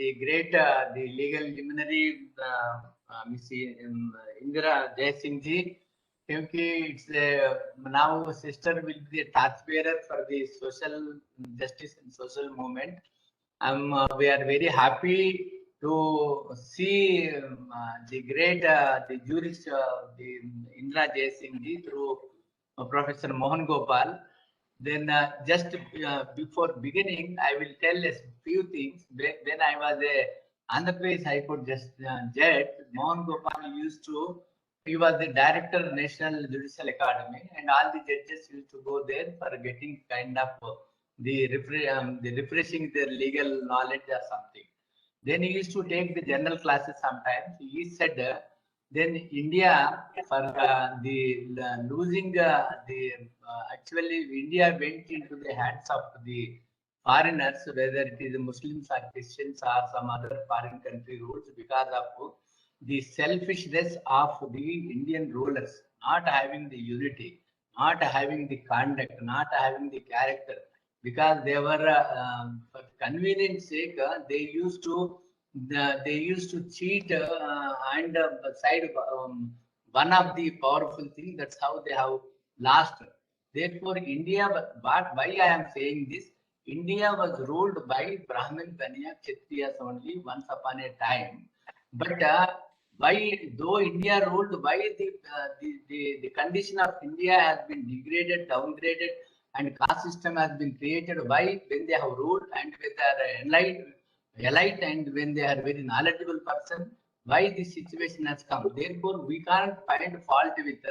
the great, the legal luminary, Miss Indira Jaisingh ji. It's now sister will be the torchbearer for the social justice and social movement. We are very happy to see the great, the jurist, the Indira Jaisingh ji through Professor Mohan Gopal. Then just before beginning, I will tell a few things. When I was a Andhra Pradesh High Court judge, Mohan Gopal he was the director of National Judicial Academy, and all the judges used to go there for getting kind of the refreshing their legal knowledge or something. Then he used to take the general classes sometimes. He said, then India for the losing actually India went into the hands of the foreigners, whether it is Muslims or Christians or some other foreign country rules, because of the selfishness of the Indian rulers, not having the unity, not having the conduct, not having the character, because they were for convenience sake, they used to cheat and side one of the powerful thing. That's how they have lost. Therefore, India, why I am saying this, India was ruled by Brahmin, Baniya, Kshatriyas only once upon a time. But why, though India ruled, why the condition of India has been degraded, downgraded, and caste system has been created? Why, when they have ruled and when they are elite and when they are very knowledgeable person, why this situation has come? Therefore, we can't find fault with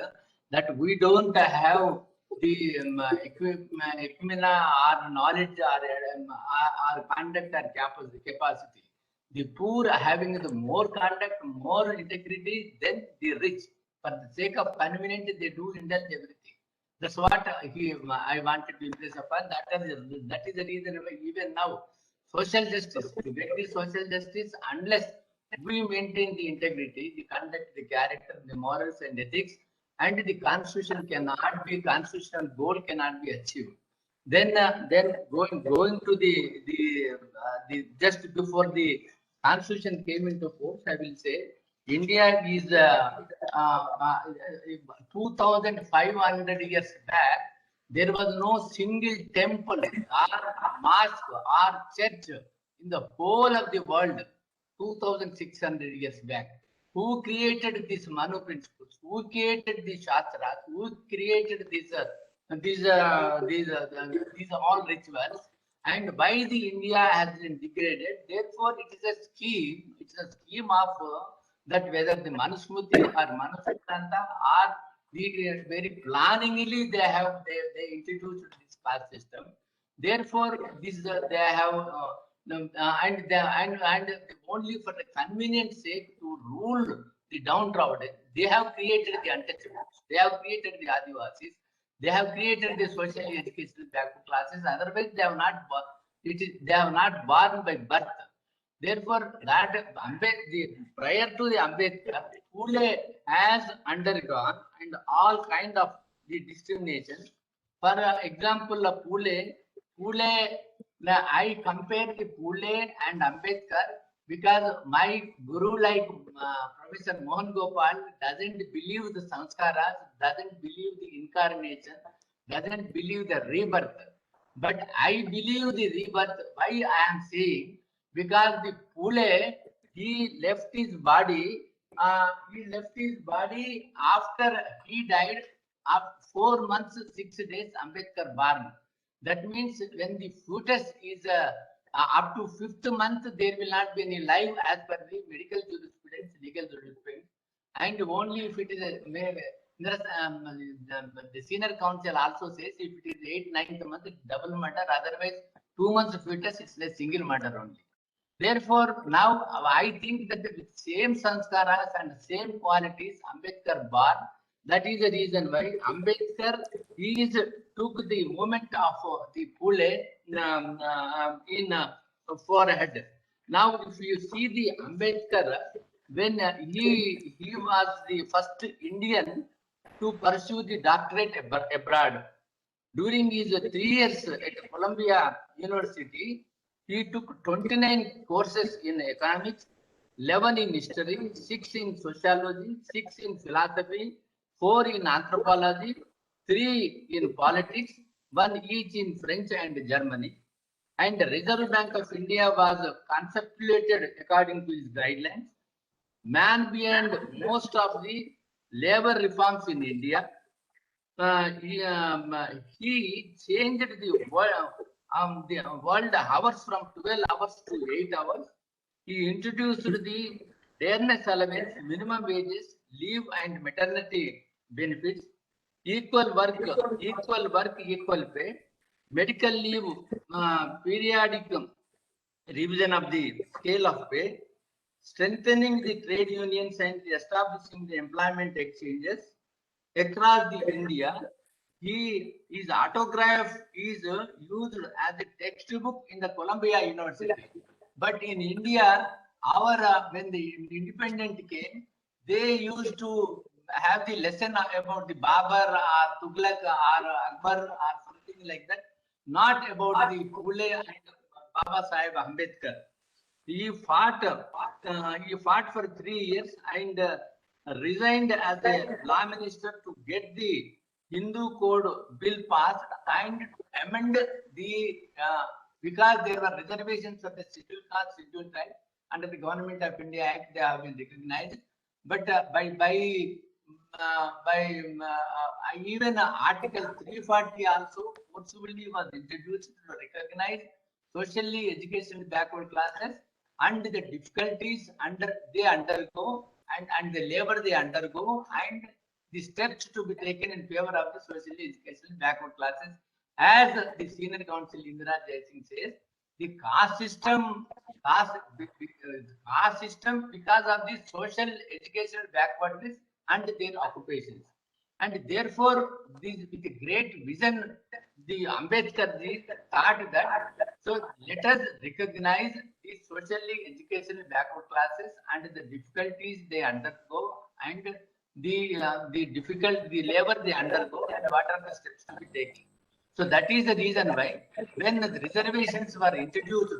that we don't have the equimina or knowledge or conduct or capacity. The poor having the more conduct, more integrity than the rich. For the sake of convenience, they do indulge everything. That's what I wanted to impress upon. That is the reason why even now, social justice, to get the social justice, unless we maintain the integrity, the conduct, the character, the morals and ethics, and the constitutional goal cannot be achieved. Then going to the just before the constitution came into force, I will say India is 2,500 years back. There was no single temple or mosque or church in the whole of the world 2,600 years back. Who created these Manu principles? Who created these Shastras? Who created these all rituals? And why the India has been degraded? Therefore, it is a scheme. It's a scheme of that whether the Manusmriti or Manusiddhanta or the very planningly they introduced this caste system. Therefore, this they have. And only for the convenience sake to rule the downtrodden, they have created the untouchables, they have created the Adivasis, they have created the socially educational backward classes. Otherwise, they have not. They have not born by birth. Therefore, that prior to the Ambedkar, Pule has undergone and all kind of the discrimination. For example, of Pule, I compare the Pule and Ambedkar because my guru, like Professor Mohan Gopal, doesn't believe the sanskaras, doesn't believe the incarnation, doesn't believe the rebirth. But I believe the rebirth. Why I am saying? Because the Pule, he left his body. After he died. After 4 months, 6 days, Ambedkar born. That means when the fetus is up to 5th month, there will not be any life as per the medical jurisprudence, legal jurisprudence. And only if it is the senior council also says if it is 8th, 9th month, it's double murder. Otherwise, 2 months fetus, it's a single murder only. Therefore, now I think that with same sanskaras and same qualities, Ambedkar born. That is the reason why Ambedkar took the movement of the Pule in forehead. Now, if you see the Ambedkar, when he was the first Indian to pursue the doctorate abroad. During his 3 years at Columbia University, He took 29 courses in economics, 11 in history, 6 in sociology, 6 in philosophy, 4 in anthropology, 3 in politics, 1 each in French and Germany. And the Reserve Bank of India was conceptuated according to his guidelines. Man behind most of the labor reforms in India. He changed the world hours from 12 hours to 8 hours. He introduced the dearness allowance, minimum wages, leave and maternity benefits, equal work, equal pay, medical leave, periodic revision of the scale of pay, strengthening the trade unions and establishing the employment exchanges across the India. His autograph is used as a textbook in the Columbia University. But in India, when the independent came, they used to have the lesson about the Babur or Tughlaq or Akbar or something like that, not about the Phule and Baba Sahib Ambedkar. He fought for 3 years and resigned as a law minister to get the Hindu Code bill passed and to amend the because there were reservations of the scheduled caste, scheduled tribe under the Government of India Act. They have been recognized, but even Article 340 also forcibly was introduced to recognize socially educational backward classes and the difficulties they undergo and the labor they undergo and the steps to be taken in favor of the socially educational backward classes. As the senior counsel Indira Jaising says, the caste system, because of the social educational backwardness and their occupations. And therefore, with a great vision, the Ambedkar ji thought that, so let us recognize the socially educational backward classes and the difficulties they undergo and the labor they undergo and what are the steps to be taken. So that is the reason why when the reservations were introduced,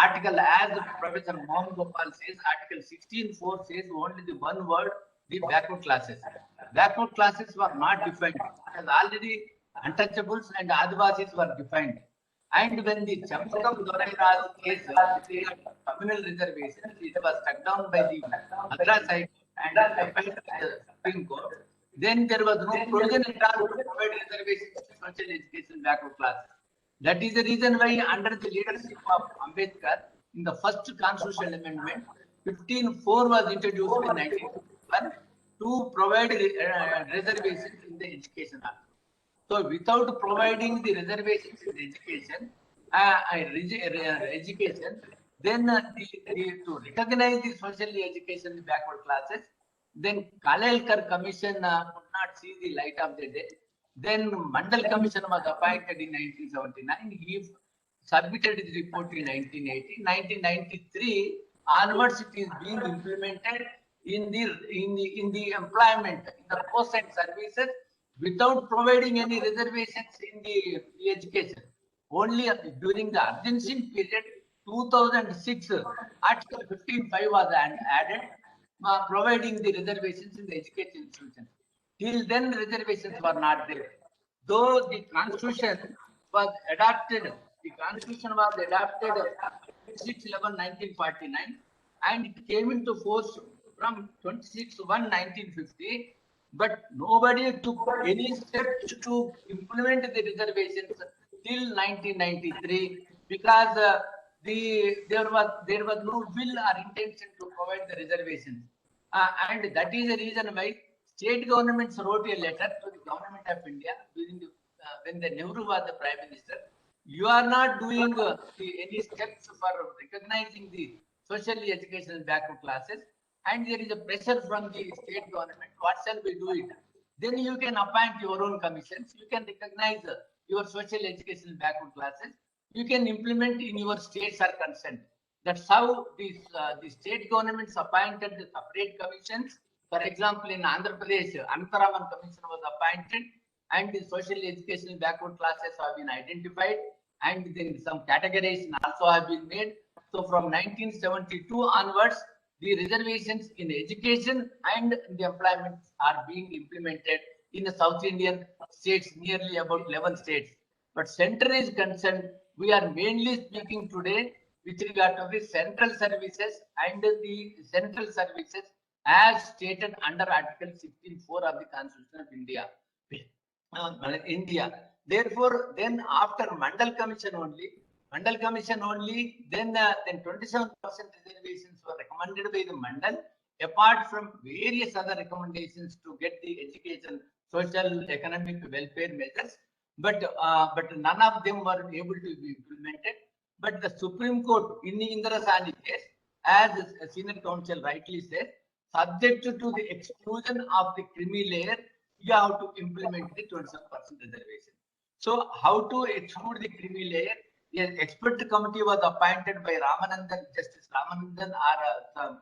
article as Professor Mohan Gopal says, Article 16.4 says only the one word, the backward classes. Backward classes were not defined because already untouchables and Adivasis were defined. And when the Champakam Dorai Raj case, the communal reservations, it was struck down by the Madras High Court and appealed to the Supreme Court. Then there was no provision at all to provide reservations to social education backward classes. That is the reason why, under the leadership of Ambedkar, in the first constitutional amendment, 15.4 was introduced in 1951 to provide reservations in the education act. So, without providing the reservations in the education, then to recognize the socially education backward classes, then Kalelkar Commission could not see the light of the day. Then Mandal Commission was appointed in 1979. He submitted his report in 1980. 1993 onwards, it is being implemented in the employment, in the post and services, without providing any reservations in the education. Only during the Arjun Singh period, 2006, Article 15.5 was added, providing the reservations in the education institution. Till then, reservations were not there. Though the Constitution was adopted, 26/11/1949, and it came into force from 26/1/1950. But nobody took any steps to implement the reservations till 1993 because there was no will or intention to provide the reservations, and that is the reason why state governments wrote a letter to the Government of India during when the Nehru was the Prime Minister. You are not doing any steps for recognizing the socially educational backward classes, and there is a pressure from the state government. What shall we do it? Then you can appoint your own commissions. You can recognize your social educational backward classes. You can implement in your states are concerned. That's how the state governments appointed the separate commissions. For example, in Andhra Pradesh, Anantaraman Commission was appointed, and the social educational backward classes have been identified. and then some categorization also have been made. So from 1972 onwards, the reservations in education and the employment are being implemented in the South Indian states, nearly about 11 states. But center is concerned, we are mainly speaking today with regard to the central services and the central services as stated under Article 16(4) of the Constitution of India. India. Therefore, then after Mandal Commission only, then 27% reservations were recommended by the Mandal, apart from various other recommendations to get the education, social, economic welfare measures, but none of them were able to be implemented. But the Supreme Court in the Indira Sani case, as senior counsel rightly said, subject to the exclusion of the creamy layer, you have to implement the 27% reservation. So how to exclude the creamy layer? An expert committee was appointed by Ramanandan, Justice Ramanandan or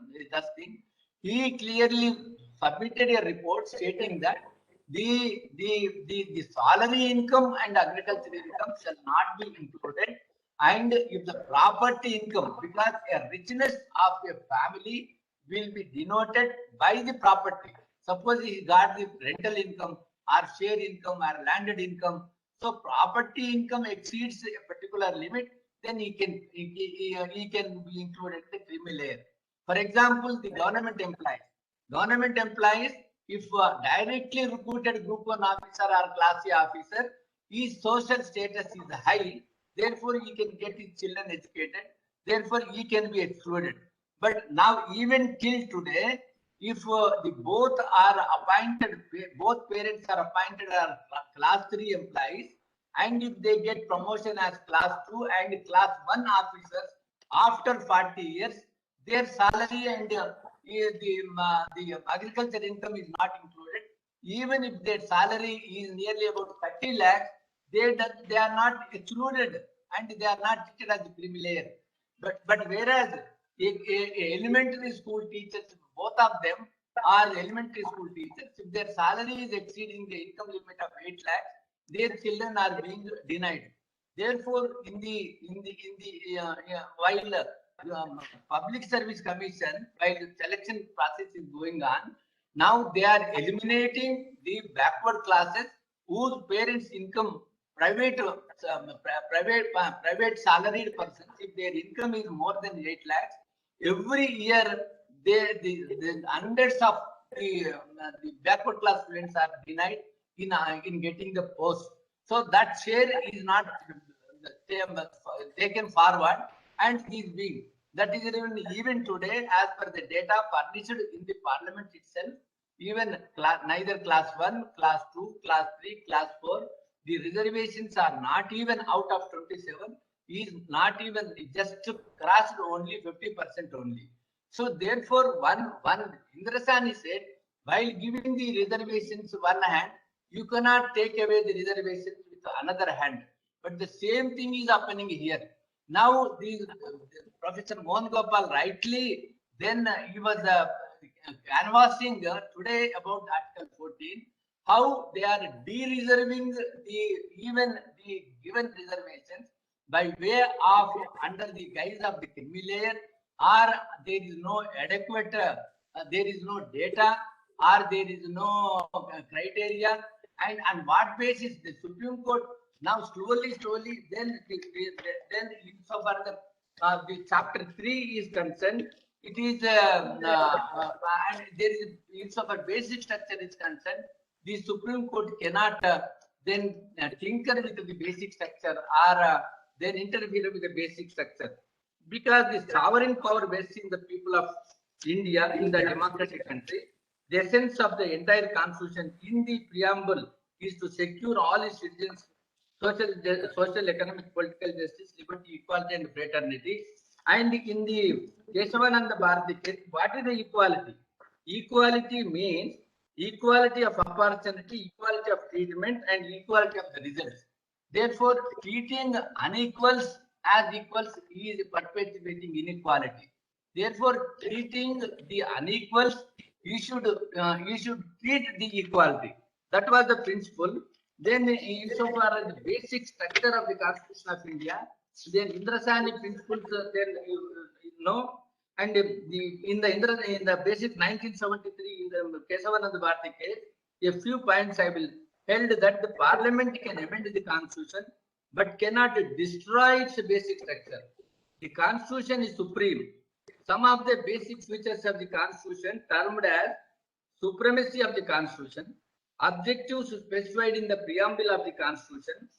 thing. He clearly submitted a report stating that the salary income and agricultural income shall not be included, and if the property income, because a richness of a family will be denoted by the property. Suppose he got the rental income or share income or landed income, so property income exceeds a particular limit, then he can be included in the creamy layer. For example, the government employees, if directly recruited group 1 officer or class A officer, his social status is high, therefore he can get his children educated, therefore he can be excluded. But now even till today, if both parents are appointed as class 3 employees, and if they get promotion as class 2 and class 1 officers after 40 years, their salary and the agriculture income is not included. Even if their salary is nearly about 30 lakhs, they are not excluded and they are not treated as a creamy layer. But whereas elementary school teachers, both of them are elementary school teachers, if their salary is exceeding the income limit of 8 lakhs, their children are being denied. Therefore, while Public Service Commission, while the selection process is going on, now they are eliminating the backward classes whose parents' income, private salaried persons, if their income is more than 8 lakhs, every year the hundreds of the backward class students are denied in getting the post. So that share is not taken forward, and is being, that is even today, as per the data furnished in the parliament itself, even neither class 1, class 2, class 3, class 4, the reservations are not even out of 27, is not even just crossed only 50% only. So therefore, one Indira Sani said, while giving the reservations one hand, you cannot take away the reservations with another hand. But the same thing is happening here. Now, Professor Mohan Gopal rightly, then he was canvassing today about Article 14, how they are de-reserving even the given reservations by way of under the guise of the creamy layer, or there is no adequate, there is no data, or there is no criteria, and on what basis the Supreme Court now slowly, then insofar the chapter 3 is concerned, it is and there is insofar basic structure is concerned, the Supreme Court cannot then tinker with the basic structure or then interfere with the basic structure, because the sovereign power vests in the people of India in the democratic country. The essence of the entire constitution in the preamble is to secure all its citizens social, economic, political justice, liberty, equality, and fraternity. And in the Keshavananda Bharati case, what is the equality? Equality means equality of opportunity, equality of treatment, and equality of the results. Therefore, treating unequals as equals is perpetuating inequality. Therefore, treating the unequals, you should treat the equality. That was the principle. Then, insofar as the basic structure of the Constitution of India, then Indrasani principles then you know, and in the basic 1973 in the Kesavananda Bharati case, a few points I will held that the Parliament can amend the Constitution, but cannot destroy its basic structure. The Constitution is supreme. Some of the basic features of the Constitution, termed as supremacy of the Constitution, objectives specified in the preamble of the Constitution,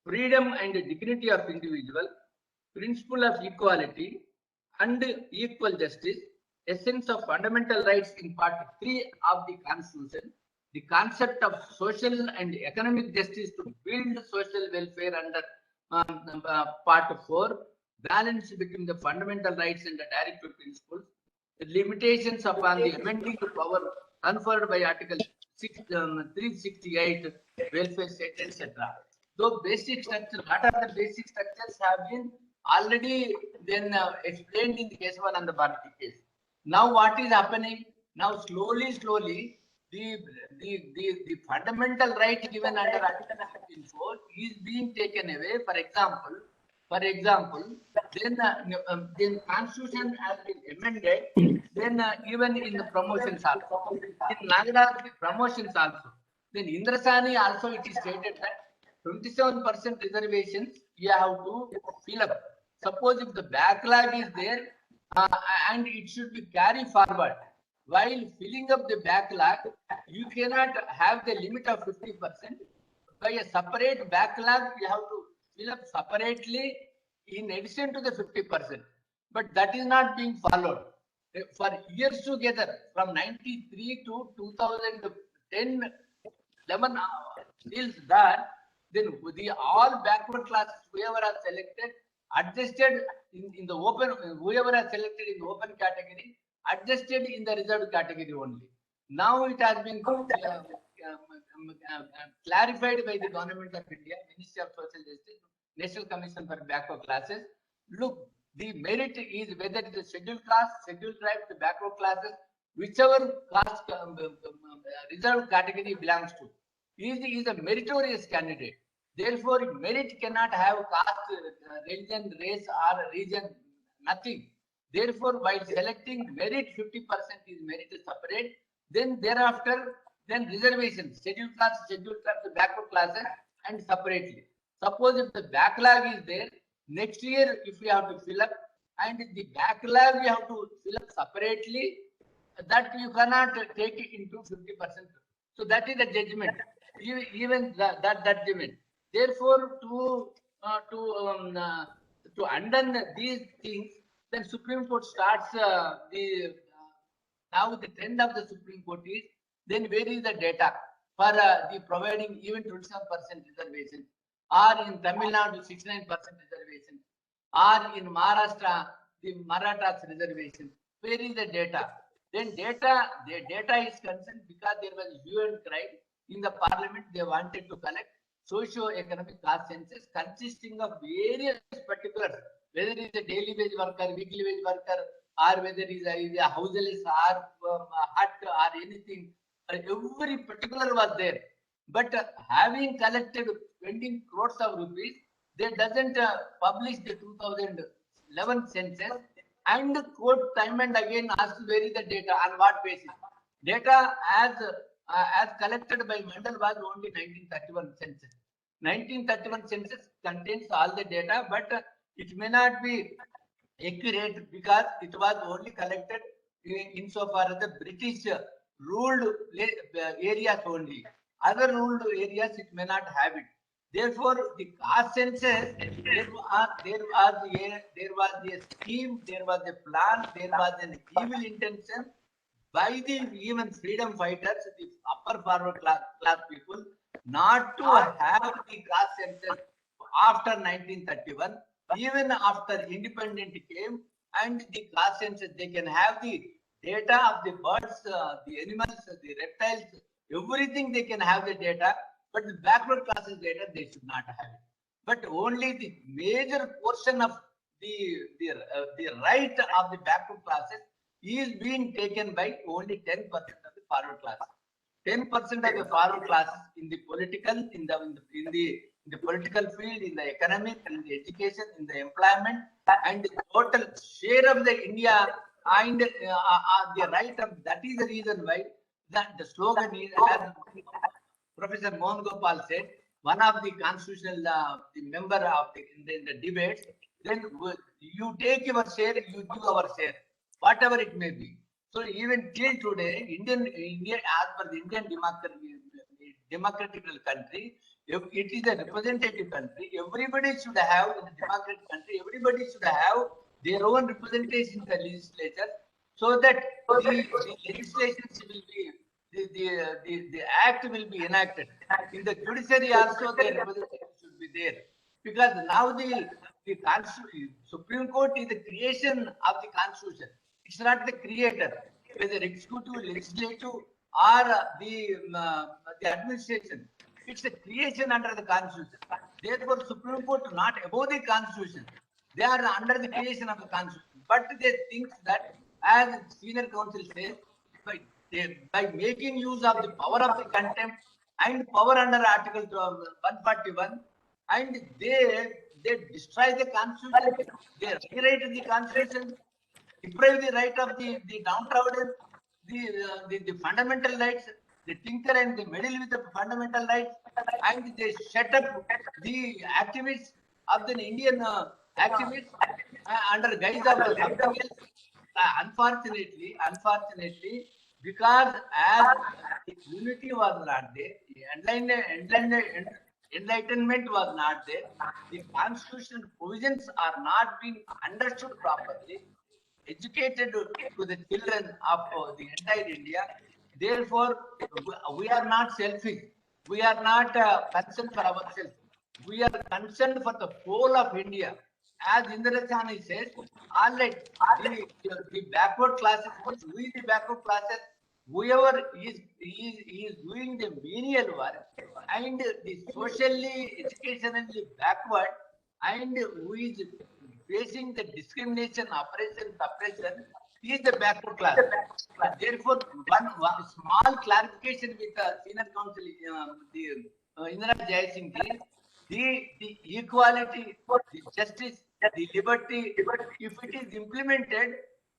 freedom and dignity of individual, principle of equality and equal justice, essence of fundamental rights in part 3 of the Constitution, the concept of social and economic justice to build social welfare under part 4, balance between the fundamental rights and the directive principles, the limitations upon the amending power conferred by Article 368 welfare state, etc. So basic structure, what are the basic structures have been already then explained in the Kesavananda Bharati case. Now what is happening? Now slowly, the fundamental right given under Article 54 is being taken away. For example, then Constitution has been amended. Then even in the promotions also, in Nagada promotions also, then Indrasani also it is stated that 27% reservations you have to fill up. Suppose if the backlog is there and it should be carried forward. While filling up the backlog, you cannot have the limit of 50%. By a separate backlog, you have to fill up separately in addition to the 50%. But that is not being followed. For years together, from 93 to 2010, 11 till that, then the all backward classes, whoever are selected, adjusted in the open, whoever are selected in the open category, adjusted in the reserved category only. Now it has been clarified by the Government of India, Ministry of Social Justice, National Commission for Backward Classes. Look, the merit is whether it is scheduled class, scheduled tribe, the backward classes, whichever class reserved category belongs to, is a meritorious candidate. Therefore, merit cannot have caste, religion, race, or region, nothing. Therefore, while selecting merit, 50% is merit separate. Then thereafter, then reservation, scheduled class, the backward classes, and separately. Suppose if the backlog is there, next year if you have to fill up, and the backlog you have to fill up separately, that you cannot take it into 50%. So that is the judgment. Even that judgment. Therefore, to undo these things, then Supreme Court starts now the trend of the Supreme Court is then where is the data for the providing even 27% reservation, or in Tamil Nadu 69% reservation, or in Maharashtra the Marathas reservation. Where is the data? Then the data is concerned because there was hue and cry in the Parliament. They wanted to collect socio-economic cost census consisting of various particulars, whether it is a daily wage worker, weekly wage worker, or whether it is a houseless or hut or anything. Every particular was there. But having collected 20 crores of rupees, they doesn't publish the 2011 census and quote time and again ask where is the data, on what basis. Data as collected by Mandal was only 1931 census. 1931 census contains all the data, but it may not be accurate because it was only collected insofar as the British ruled areas only. Other ruled areas it may not have it. Therefore, the caste census, there was a scheme, there was a plan, there was an evil intention by the even freedom fighters, the upper forward class people, not to have the caste census after 1931. Even after independence came and the caste census, they can have the data of the birds, the animals, the reptiles, everything they can have the data, but the backward classes data they should not have it. But only the major portion of the right of the backward classes is being taken by only 10% of the forward classes. 10% of the forward classes in the political, in the political field, in the economic, in the education, in the employment, and the total share of the India and the right of, that is the reason why that the slogan is, as Professor Mohan Gopal said, one of the constitutional the member of in the debates, then you take your share, you give our share, whatever it may be. So even till today, India, as per the Indian democratic country, if it is a representative country, everybody should have, in a democratic country, everybody should have their own representation in the legislature, so that the legislation will be, the act will be enacted. In the judiciary also, their representation should be there. Because now the Supreme Court is the creation of the Constitution. It's not the creator, whether executive, legislative, or the administration. It's a creation under the Constitution. Therefore, Supreme Court not above the Constitution. They are under the creation of the Constitution. But they think that, as senior counsel says, by making use of the power of the contempt and power under Article 141, and they destroy the Constitution, they rewrite the Constitution, deprive the right of the downtrodden, the fundamental rights, they tinker and they meddle with the fundamental rights, and they shut up the activists of the Indian activists under guise of something else. Unfortunately, because as unity was not there, enlightenment was not there, the constitutional provisions are not being understood properly, educated to the children of the entire India. Therefore, we are not selfish. We are not concerned for ourselves. We are concerned for the whole of India. As Indira Chani says, all right, the backward classes, we the backward classes, whoever is doing the menial work and the socially, educationally backward, and who is facing the discrimination, oppression, suppression, is the backward class. Therefore, one small clarification with the senior counsel, Indira Jayasingh ji, the equality, the justice, the liberty, if it is implemented,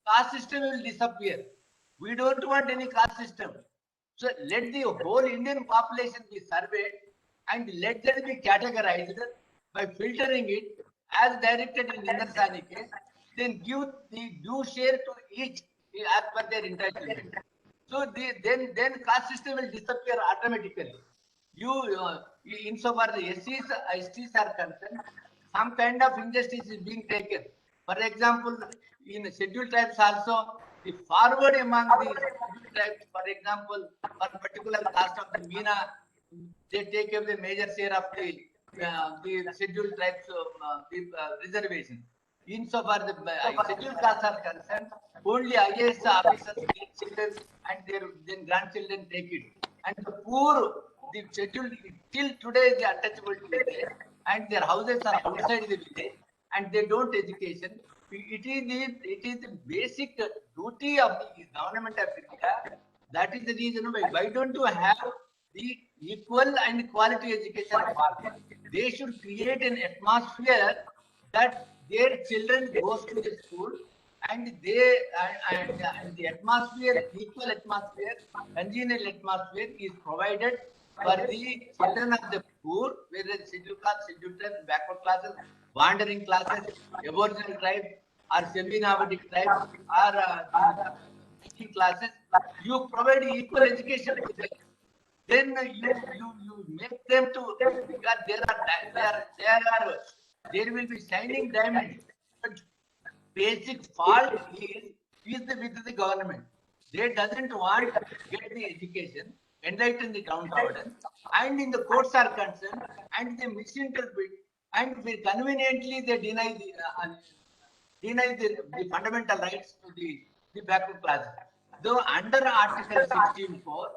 caste system will disappear. We don't want any caste system. So let the whole Indian population be surveyed and let them be categorized by filtering it as directed in Indira Chani case, then give the due share to each as per their entitlement. So then caste system will disappear automatically. Insofar the STs are concerned, some kind of injustice is being taken. For example, in scheduled tribes also, the forward among the scheduled tribes, for example, for particular caste of the Meena, they take away the major share of the scheduled tribes reservation. Insofar the scheduled castes are concerned, only IAS officers, their children and their grandchildren take it. And the poor, the scheduled, till today they are untouchable to village, and their houses are outside the village, and they don't education. It is the basic duty of the government of India. That is the reason why don't you have the equal and quality education of all? They should create an atmosphere that their children goes to the school, and they and the atmosphere, equal atmosphere, congenial atmosphere is provided for the children of the poor, whether scheduled caste, scheduled tribes, backward classes, wandering classes, aboriginal tribes, or semi-nomadic tribes, or teaching classes. You provide equal education to them. Then you make them to, because there will be shining diamonds. But basic fault is with the government. They doesn't want to get the education, enlighten the downtrodden, and in the courts are concerned, and they misinterpret, and conveniently they deny the fundamental rights to the backward classes. Though under Article 16(4),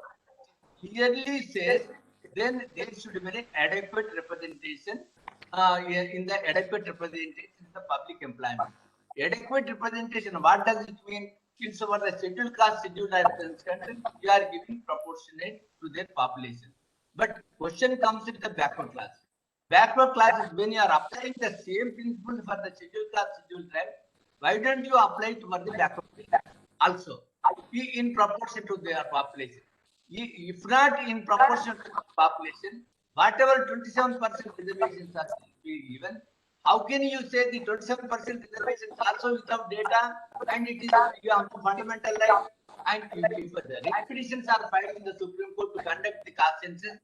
clearly says then there should be an adequate representation in the public employment. Adequate representation, what does it mean? it's for the scheduled caste, scheduled country, we are giving proportionate to their population. But question comes with the backward class. Backward classes, when you are applying the same principle for the scheduled caste, scheduled tribe, why don't you apply it for the backward class also? Be in proportion to their population. If not in proportion to the population, whatever 27% reservations are being given, how can you say the 27% reservations also without data, and it is you have fundamental right? And if the repetitions are filed in the Supreme Court to conduct the caste census,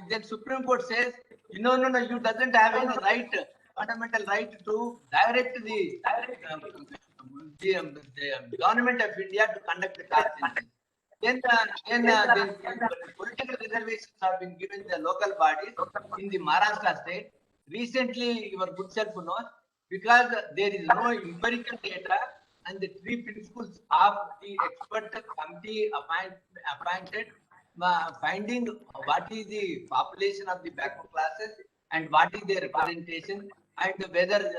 then Supreme Court says, no, you doesn't have any right, fundamental right to direct the government of India to conduct the caste census. Then political reservations have been given the local bodies in the Maharashtra state. Recently, your good self knows, because there is no empirical data and the three principles of the expert committee appointed finding what is the population of the backward classes and what is their representation, and whether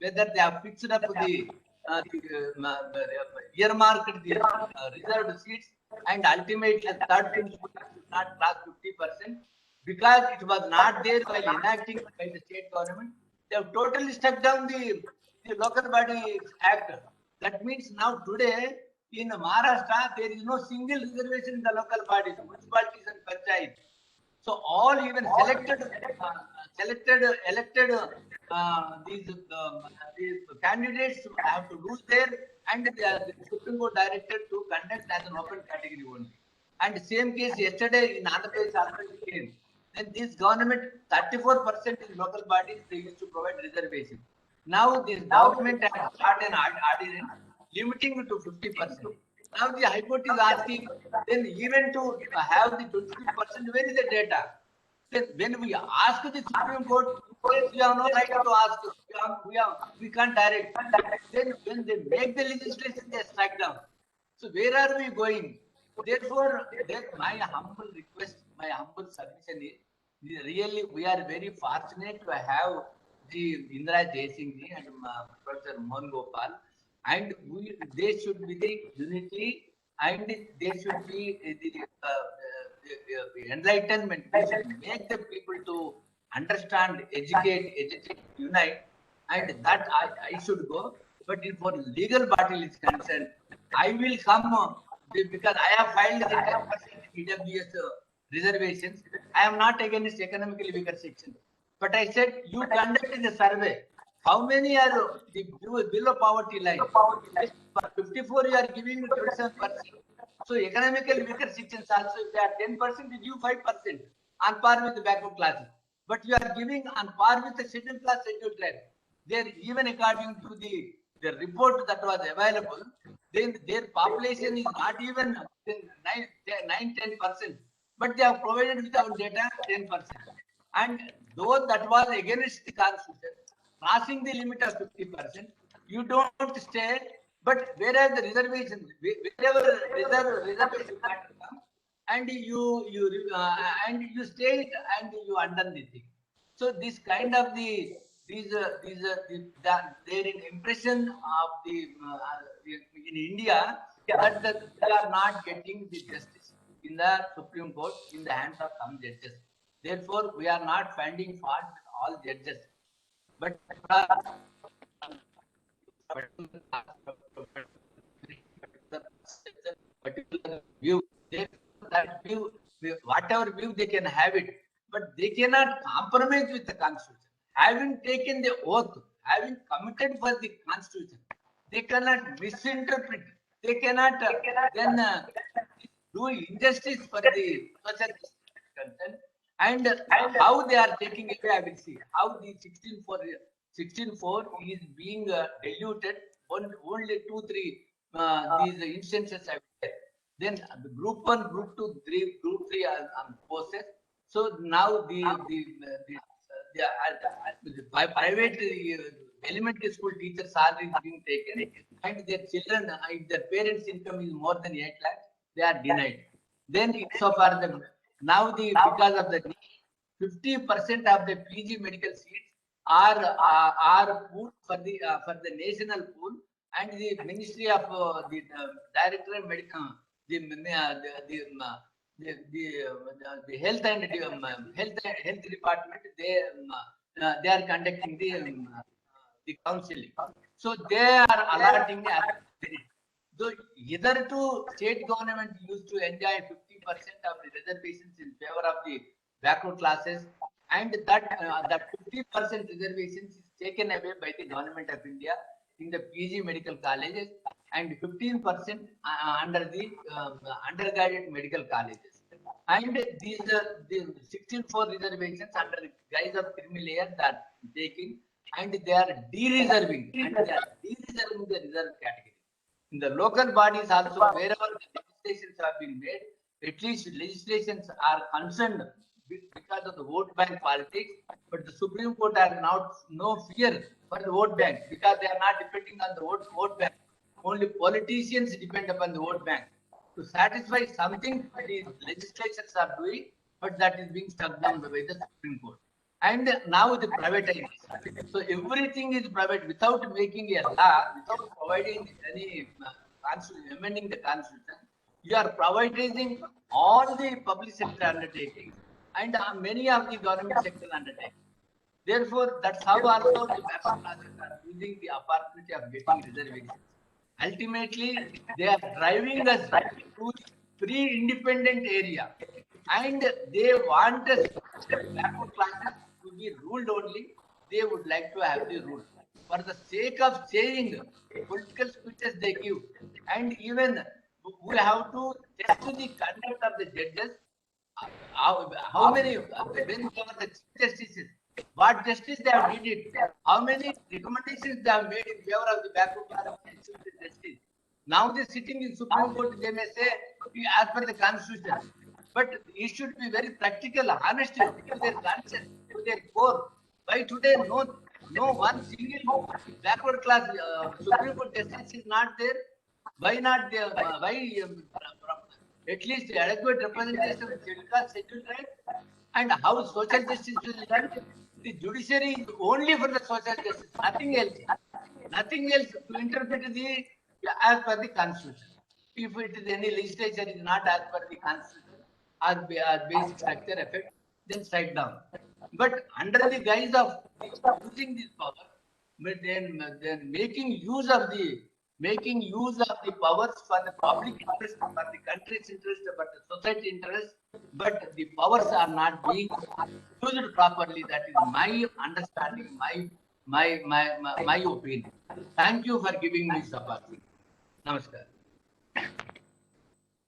whether they have fixed up the earmarked the reserved seats, and ultimately third principle should not cross 50%, because it was not there while enacting by the state government. They have totally stuck down the local body act. That means now today in Maharashtra there is no single reservation in the local bodies, municipalities and panchayat. So all even elected these candidates have to lose there, and the Supreme Court directed to conduct as an open category only. And same case yesterday in Andhra Pradesh also came. Then this government 34% in local bodies they used to provide reservation. Now this government has started an ordinance limiting it to 50%. Now the High Court is asking, then even to have the 22%, where is the data? Then when we ask the Supreme Court, we have no right to ask. We can't direct. Then when they make the legislation, they strike down. So where are we going? Therefore, my humble request, my humble submission is, really we are very fortunate to have the Indira Jaising ji and Professor Mohan Gopal, and they should be the unity, and they should be the enlightenment. We should make the people to understand, educate, unite, and that I should go. But if for legal battle is concerned, I will come because I have filed the 10% EWS reservations. I am not against economically weaker sections. But I said, you conducted the survey. How many are the below poverty line? 54, you are giving 27%. So economically weaker sections also, if they are 10%, you give 5% on par with the backward classes. But you are giving on par with the scheduled class, scheduled tribe. There, even according to the report that was available, then their population is not even 9-10%, but they have provided with our data 10%. And though that was against the constitution, crossing the limit of 50%, you don't stay. But whereas the reservation, wherever reservation matter come, and you stay and you undone the thing. So this kind of their impression of in India that they are not getting the justice in the Supreme Court in the hands of some judges. Therefore, we are not finding fault with all judges, but particular view, that view, whatever view they can have it, but they cannot compromise with the constitution. Having taken the oath, having committed for the constitution, they cannot misinterpret. They cannot then do injustice for the social concern. And how they are taking away, I will see how the 16.4 is being diluted. Only 2-3 these instances have been there. Then the group 1, group 2, group 3 are posted. So now the private elementary school teachers salary is being taken, and their children, if their parents' income is more than 8 lakhs, they are denied. Then so far now because of the 50% of the PG medical seats are pooled for the national pool, and the Ministry of the Director of Medical, the Health and Health Department, they are conducting the counseling. So they are allotting the merit. So either to state government used to enjoy 50% of the reservations in favor of the backward classes, and that 50% reservations is taken away by the government of India in the PG medical colleges and 15% under the undergraduate medical colleges. And these the 16 reservations under the guise of creamy layer that taking, and they are de-reserving, and they are de-reserving the reserve category. In the local bodies also, wherever the legislations have been made, at least legislations are concerned because of the vote bank politics, but the Supreme Court has now no fear for the vote bank because they are not depending on the vote bank. Only politicians depend upon the vote bank to satisfy something the legislatures are doing, but that is being struck down by the Supreme Court. And now the privatization. So everything is private without making a law, without providing any amending the constitution. You are privatizing all the public sector undertakings and many of the government sector undertakings. Therefore, that's how also the backward classes are using the opportunity of getting reservations. Ultimately, they are driving us to free independent area, and they want us backward classes to be ruled only. They would like to have the rule for the sake of saying political speeches they give, and even we have to test the conduct of the judges. How many when they were the chief justices, what justice they have did it, how many recommendations they have made in favor of the backward class chief justice. Now they sitting in Supreme Court, they may say as per the constitution, but he should be very practical, honest to their conscience, to their core. Why today no one single backward class Supreme Court justice is not there? Why not there? Why at least adequate representation of scheduled caste, scheduled tribe, and how social justice will run? The judiciary is only for the social justice, nothing else. Nothing else to interpret the as per the constitution. If it is any legislature is not as per the constitution or basic structure effect, then strike down. But under the guise of using this power, but then making use of the powers for the public interest, for the country's interest, for the society interest, but the powers are not being used properly. That is my understanding, my opinion. Thank you for giving me this opportunity. Namaskar.